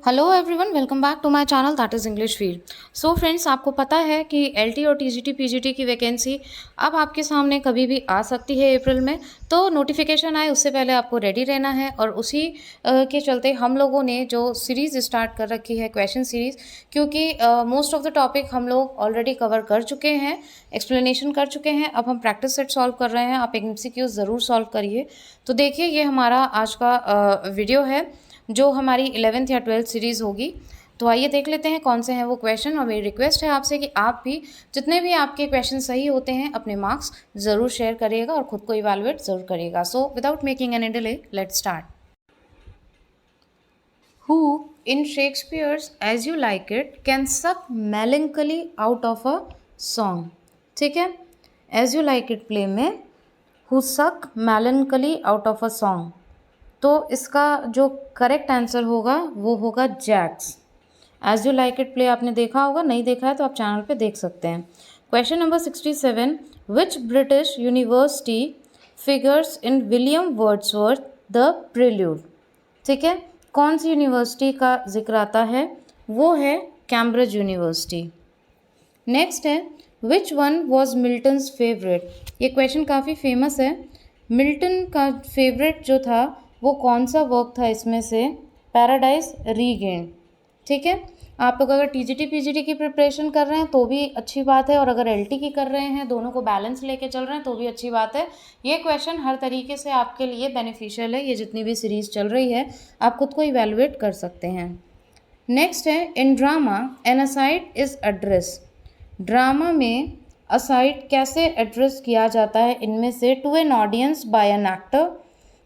Hello everyone, welcome back to my channel that is English field. So friends, आपको पता है कि LT और टीजीटी पीजीटी की वैकेंसी अब आपके सामने कभी भी आ सकती है अप्रैल में। तो नोटिफिकेशन आए उससे पहले आपको रेडी रहना है और उसी के चलते हम लोगों ने जो सीरीज़ स्टार्ट कर रखी है, क्वेश्चन सीरीज़, क्योंकि मोस्ट ऑफ द टॉपिक हम लोग ऑलरेडी कवर कर चुके हैं, एक्सप्लेनेशन कर चुके हैं। अब हम प्रैक्टिस सेट सॉल्व कर रहे हैं। आप एमसीक्यूज ज़रूर सॉल्व करिए। तो देखिए, ये हमारा आज का वीडियो है जो हमारी 11th या 12th सीरीज़ होगी। तो आइए देख लेते हैं कौन से हैं वो क्वेश्चन। और मेरी रिक्वेस्ट है आपसे कि आप भी जितने भी आपके क्वेश्चन सही होते हैं अपने मार्क्स ज़रूर शेयर करिएगा और ख़ुद को इवैल्यूएट ज़रूर करिएगा। So without making any delay, let's start. Who in Shakespeare's As You Like It can suck melancholy out of a song? ठीक है, As You Like It play में Who suck melancholy out of a song, तो इसका जो correct answer होगा वो होगा Jaques. As you like it play आपने देखा होगा, नहीं देखा है तो आप चैनल पे देख सकते हैं। Question number 67, which British university figures in William Wordsworth the prelude? ठीक है, कौन सी यूनिवर्सिटी का जिक्र आता है? वो है कैम्ब्रिज यूनिवर्सिटी। नेक्स्ट है, which one was Milton's favourite? ये क्वेश्चन काफ़ी फेमस है। मिल्टन का फेवरेट जो था वो कौन सा वर्क था इसमें से? Paradise regain. ठीक है, आप लोग अगर टीजीटी पीजीटी की प्रिपरेशन कर रहे हैं तो भी अच्छी बात है, और अगर एलटी की कर रहे हैं, दोनों को बैलेंस लेके चल रहे हैं तो भी अच्छी बात है। ये क्वेश्चन हर तरीके से आपके लिए बेनिफिशियल है। ये जितनी भी सीरीज़ चल रही है आप खुद को इवेलुएट कर सकते हैं। नेक्स्ट है, in drama an aside is address. Drama में असाइड कैसे एड्रेस किया जाता है इनमें से? To an audience by an actor,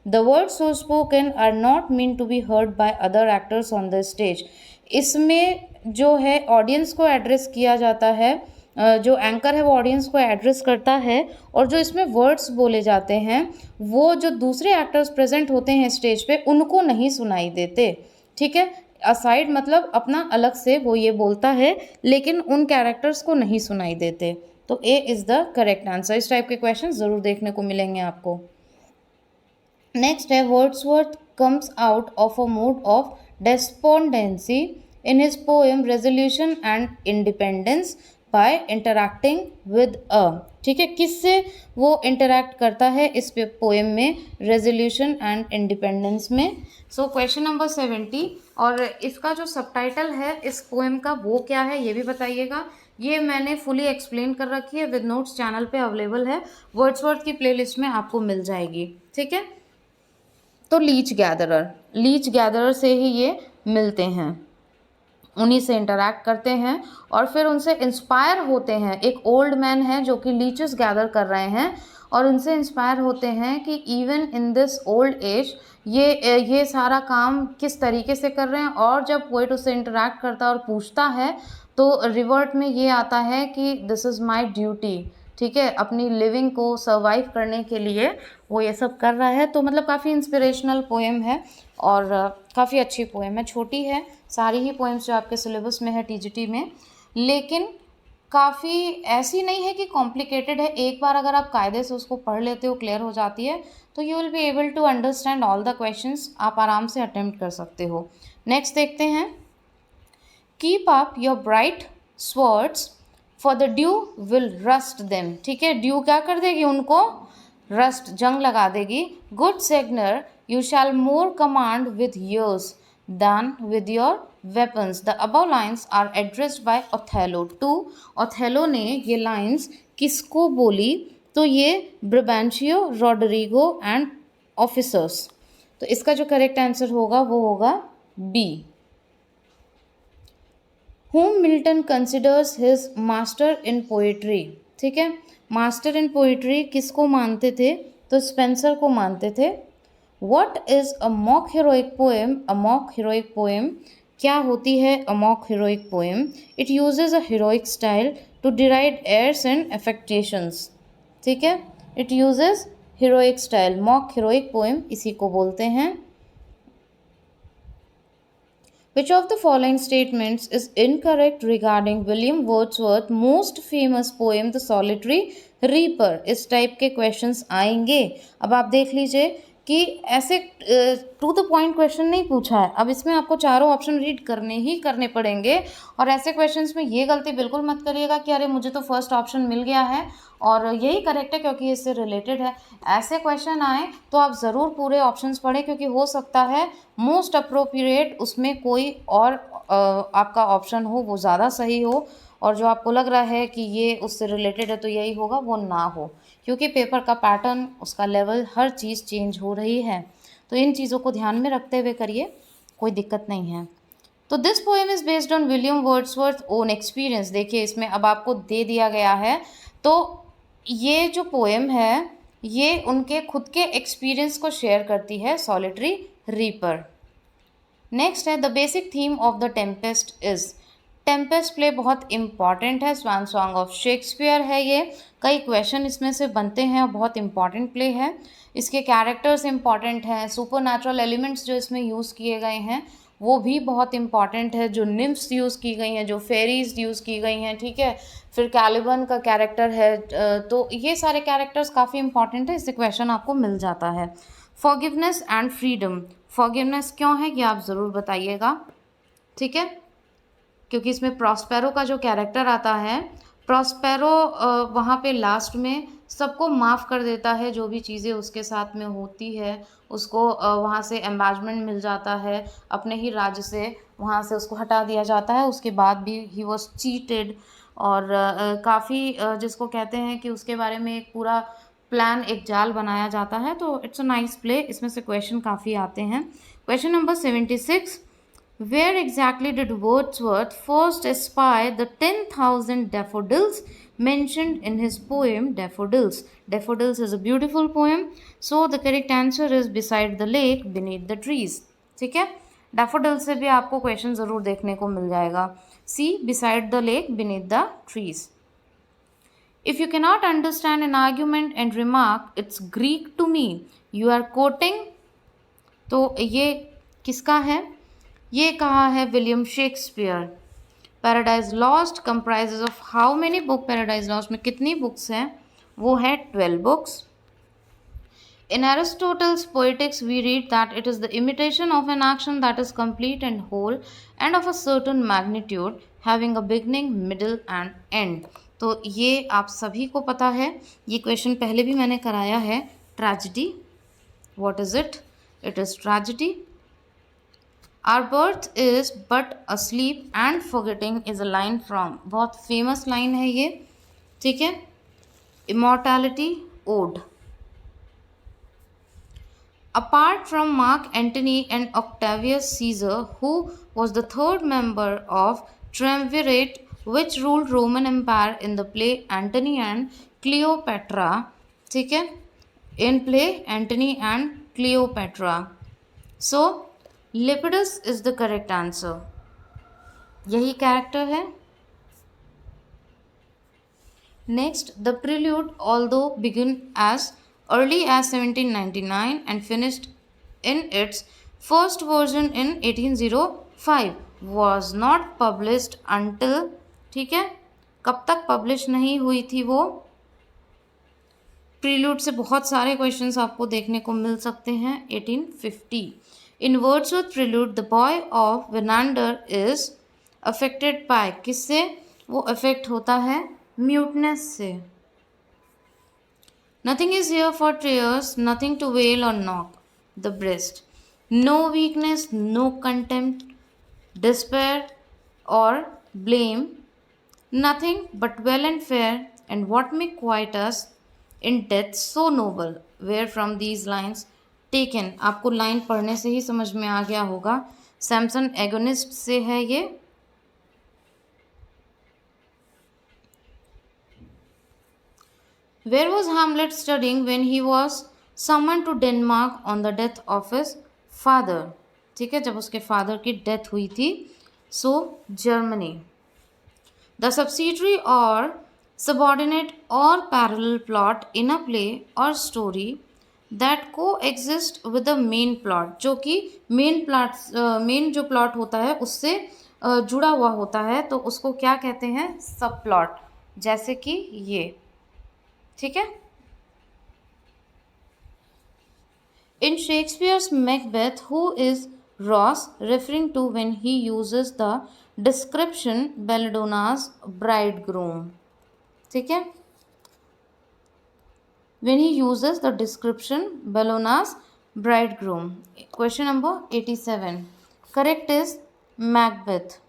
the words so spoken are not mean to be heard by other actors on the stage. इसमें जो है ऑडियंस को एड्रेस किया जाता है, जो एंकर है वो ऑडियंस को एड्रेस करता है, और जो इसमें वर्ड्स बोले जाते हैं वो जो दूसरे एक्टर्स प्रेजेंट होते हैं स्टेज पे उनको नहीं सुनाई देते। ठीक है, असाइड मतलब अपना अलग से वो ये बोलता है लेकिन उन कैरेक्टर्स को नहीं सुनाई देते। तो A is the correct answer. इस टाइप के क्वेश्चन ज़रूर देखने को मिलेंगे आपको। नेक्स्ट है, Wordsworth comes out of a mood off despondency in his poem Resolution and Independence by interacting with a। ठीक है, किससे वो इंटरैक्ट करता है इस पोएम में? रेजोल्यूशन एंड इंडिपेंडेंस में। सो क्वेश्चन नंबर 70, और इसका जो सबटाइटल है इस पोएम का वो क्या है ये भी बताइएगा। ये मैंने फुली एक्सप्लेन कर रखी है, विद नोट्स चैनल पे अवेलेबल है, वर्ड्सवर्थ की प्लेलिस्ट में आपको मिल जाएगी। ठीक है, तो लीच गैदरर से ही ये मिलते हैं, उन्हीं से इंटरैक्ट करते हैं और फिर उनसे इंस्पायर होते हैं। एक ओल्ड मैन है जो कि लीचेस गैदर कर रहे हैं और उनसे इंस्पायर होते हैं कि even in this old age ये सारा काम किस तरीके से कर रहे हैं। और जब पोइट उससे इंटरैक्ट करता है और पूछता है तो रिवर्ट में ये आता है कि दिस इज़ माई ड्यूटी। ठीक है, अपनी लिविंग को सर्वाइव करने के लिए वो ये सब कर रहा है। तो मतलब काफ़ी इंस्पिरेशनल पोएम है और काफ़ी अच्छी पोएम है। छोटी है, सारी ही पोएम्स जो आपके सिलेबस में है टीजीटी में, लेकिन काफ़ी ऐसी नहीं है कि कॉम्प्लिकेटेड है। एक बार अगर आप कायदे से उसको पढ़ लेते हो, क्लियर हो जाती है, तो you will be able to understand all the questions. आप आराम से अटेम्प्ट कर सकते हो। नेक्स्ट देखते हैं, keep up your bright swords for the due will rust them. ठीक है, ड्यू क्या कर देगी? उनको रस्ट, जंग लगा देगी। Good signor you shall more command with yours than with your weapons. The above lines are addressed by Othello to. Othello ने ये लाइन्स किसको बोली? तो ये ब्रबैंशियो, रॉडरिगो एंड ऑफिसर्स। तो इसका जो करेक्ट आंसर होगा वो होगा B. whom Milton considers his master in poetry। ठीक है, मास्टर इन पोइट्री किसको मानते थे? तो स्पेंसर को मानते थे। What is a mock heroic poem? A mock heroic poem क्या होती है? A mock heroic poem, it uses a heroic style to deride airs and affectations। ठीक है, it uses heroic style, mock heroic poem इसी को बोलते हैं। Which of the following statements is incorrect regarding William Wordsworth's most famous poem The Solitary Reaper? इस type के questions आएंगे। अब आप देख लीजिए कि ऐसे टू द पॉइंट क्वेश्चन नहीं पूछा है। अब इसमें आपको चारों ऑप्शन रीड करने ही करने पड़ेंगे, और ऐसे क्वेश्चंस में ये गलती बिल्कुल मत करिएगा कि अरे मुझे तो फर्स्ट ऑप्शन मिल गया है और यही करेक्ट है क्योंकि इससे रिलेटेड है। ऐसे क्वेश्चन आए तो आप ज़रूर पूरे ऑप्शंस पढ़ें, क्योंकि हो सकता है मोस्ट अप्रोप्रिएट उसमें कोई और आपका ऑप्शन हो, वो ज़्यादा सही हो, और जो आपको लग रहा है कि ये उससे रिलेटेड है तो यही होगा, वो ना हो, क्योंकि पेपर का पैटर्न, उसका लेवल, हर चीज़ चेंज हो रही है। तो इन चीज़ों को ध्यान में रखते हुए करिए, कोई दिक्कत नहीं है। तो this poem is based on William Wordsworth own experience. देखिए इसमें अब आपको दे दिया गया है, तो ये जो पोएम है ये उनके खुद के एक्सपीरियंस को शेयर करती है, सॉलिटरी रीपर। नेक्स्ट है the basic theme of the Tempest is. Tempest play बहुत इंपॉर्टेंट है, स्वान सॉन्ग ऑफ शेक्सपियर है ये। कई क्वेश्चन इसमें से बनते हैं और बहुत इंपॉर्टेंट प्ले है। इसके कैरेक्टर्स इंपॉर्टेंट हैं, सुपर नेचुरल एलिमेंट्स जो इसमें यूज़ किए गए हैं वो भी बहुत इंपॉर्टेंट है, जो निम्फ्स यूज़ की गई हैं, जो फेरीज यूज़ की गई हैं, ठीक है। फिर कैलिबन का कैरेक्टर है, तो ये सारे कैरेक्टर्स काफ़ी इंपॉर्टेंट है, इससे क्वेश्चन आपको मिल जाता है। Forgiveness and freedom. फॉरगिवनेस क्यों है ये आप ज़रूर बताइएगा, ठीक है, क्योंकि इसमें प्रॉस्पेरो का जो कैरेक्टर आता है, प्रॉस्पेरो वहाँ पे लास्ट में सबको माफ़ कर देता है, जो भी चीज़ें उसके साथ में होती है उसको वहाँ से एम्बैजमेंट मिल जाता है, अपने ही राज्य से वहाँ से उसको हटा दिया जाता है। उसके बाद भी ही वॉज चीटेड, और काफ़ी जिसको कहते हैं कि उसके बारे में एक पूरा प्लान, एक जाल बनाया जाता है। तो इट्स अ नाइस प्ले, इसमें से क्वेश्चन काफ़ी आते हैं। Question number 76, where exactly did Wordsworth first espy the 10,000 daffodils mentioned in his poem Daffodils? Daffodils is a beautiful poem, so the correct answer is beside the lake, beneath the trees. ठीक है, daffodil से भी आपको question ज़रूर देखने को मिल जाएगा। सी, beside the lake, beneath the trees. If you cannot understand an argument and remark it's Greek to me, you are quoting। तो ये किसका है? ये कहा है William Shakespeare. Paradise lost comprises of how many book? Paradise lost में कितनी books हैं? वो है 12 books. In Aristotle's Poetics, we read that it is the imitation of an action that is complete and whole and of a certain magnitude, having a beginning, middle and end. तो ये आप सभी को पता है, ये क्वेश्चन पहले भी मैंने कराया है। Tragedy, what is it? It is tragedy. Our birth is but a sleep and forgetting is a line from, बहुत फेमस लाइन है ये, ठीक है। Immortality Ode. Apart from Mark Antony and Octavius Caesar, who was the third member of triumvirate which ruled Roman Empire in the play Antony and Cleopatra, ठीक है, in play Antony and Cleopatra. So Lepidus is the correct answer. यही character है। Next, the prelude, although begun as early as 1799 and finished in its first version in 1805, was not published until, ठीक है, कब तक publish नहीं हुई थी वो? प्रील्यूड से बहुत सारे क्वेश्चंस आपको देखने को मिल सकते हैं। 1850। In Wordsworth prelude, the boy of Venander is affected by, किससे वो अफेक्ट होता है? म्यूटनेस से। Nothing is here for tears, nothing to wail or knock the breast. No weakness, no contempt, despair or blame, nothing but well and fair, and what may quiet us in death so noble. Where from these lines taken? आपको line पढ़ने से ही समझ में आ गया होगा, Samson agonist से है ये। Where was Hamlet studying when he was summoned to Denmark on the death of his father? ठीक है, जब उसके फादर की डेथ हुई थी। सो जर्मनी। द सब्सिडरी और सबऑर्डिनेट और parallel plot in a play और स्टोरी दैट को exist with the main plot, जो कि मेन जो प्लॉट होता है उससे जुड़ा हुआ होता है, तो उसको क्या कहते हैं? सब प्लॉट। जैसे कि ये, ठीक है। In Shakespeare's Macbeth, who is Ross referring to when he uses the description Belladonna's bridegroom? ठीक है, when he uses the description Belladonna's bridegroom. Question number 87. Correct is Macbeth.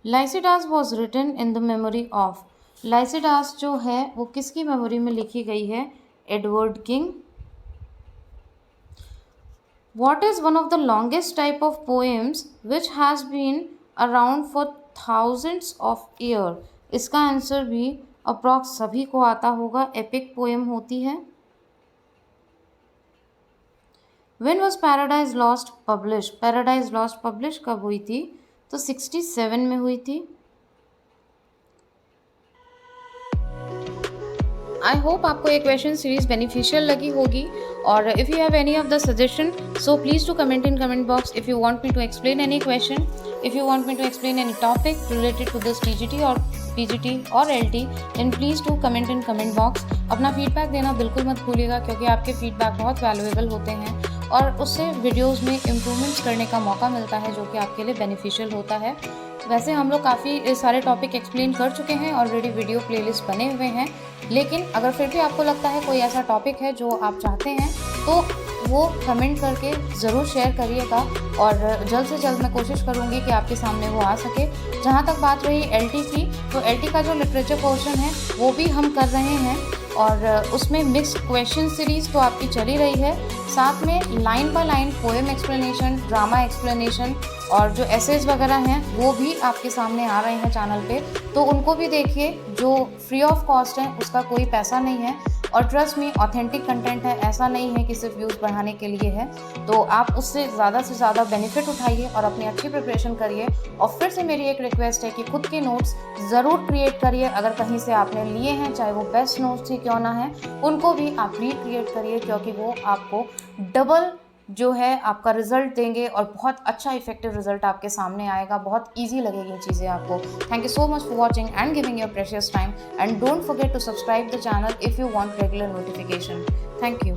Lycidas was written in the memory of. Lycidas जो है वो किसकी memory में लिखी गई है? Edward king. What is one of the longest type of poems which has been around for thousands of years? इसका answer भी अप्रॉक्स सभी को आता होगा. एपिक पोएम होती है. When was Paradise Lost published? Paradise Lost publish कब हुई थी? तो 67 में हुई थी. आई होप आपको ये क्वेश्चन सीरीज बेनिफिशियल लगी होगी. और if you have any of the suggestion so please to comment in comment box. If you want me to explain any question, if you want me to explain any topic related to this TGT और PGT और LT, then please to comment in comment box. अपना feedback देना बिल्कुल मत भूलिएगा, क्योंकि आपके feedback बहुत वैल्यूएबल होते हैं और उससे वीडियोज़ में इम्प्रूवमेंट्स करने का मौका मिलता है, जो कि आपके लिए बेनिफिशियल होता है. वैसे हम लोग काफ़ी सारे टॉपिक एक्सप्लेन कर चुके हैं, ऑलरेडी वीडियो प्लेलिस्ट बने हुए हैं. लेकिन अगर फिर भी आपको लगता है कोई ऐसा टॉपिक है जो आप चाहते हैं, तो वो कमेंट करके ज़रूर शेयर करिएगा और जल्द से जल्द मैं कोशिश करूँगी कि आपके सामने वो आ सके. जहाँ तक बात रही एलटी की, तो एलटी का जो लिटरेचर पोर्शन है वो भी हम कर रहे हैं और उसमें मिक्स्ड क्वेश्चन सीरीज़ तो आपकी चली रही है, साथ में line by line poem explanation, drama explanation और जो एसेज वगैरह हैं वो भी आपके सामने आ रहे हैं चैनल पे. तो उनको भी देखिए, जो फ्री ऑफ कॉस्ट है, उसका कोई पैसा नहीं है और ट्रस्ट में ऑथेंटिक कंटेंट है. ऐसा नहीं है कि सिर्फ व्यूज़ बढ़ाने के लिए है. तो आप उससे ज़्यादा बेनिफिट उठाइए और अपनी अच्छी प्रिपरेशन करिए. और फिर से मेरी एक रिक्वेस्ट है कि खुद के नोट्स ज़रूर क्रिएट करिए. अगर कहीं से आपने लिए हैं, चाहे वो बेस्ट नोट्स ही क्यों ना है, उनको भी आप रिक्रिएट करिए, क्योंकि वो आपको डबल जो है आपका रिजल्ट देंगे और बहुत अच्छा इफेक्टिव रिजल्ट आपके सामने आएगा. बहुत इजी लगेगी चीज़ें आपको. Thank you so much for watching and giving your precious time, and don't forget to subscribe the channel if you want regular notification. Thank you.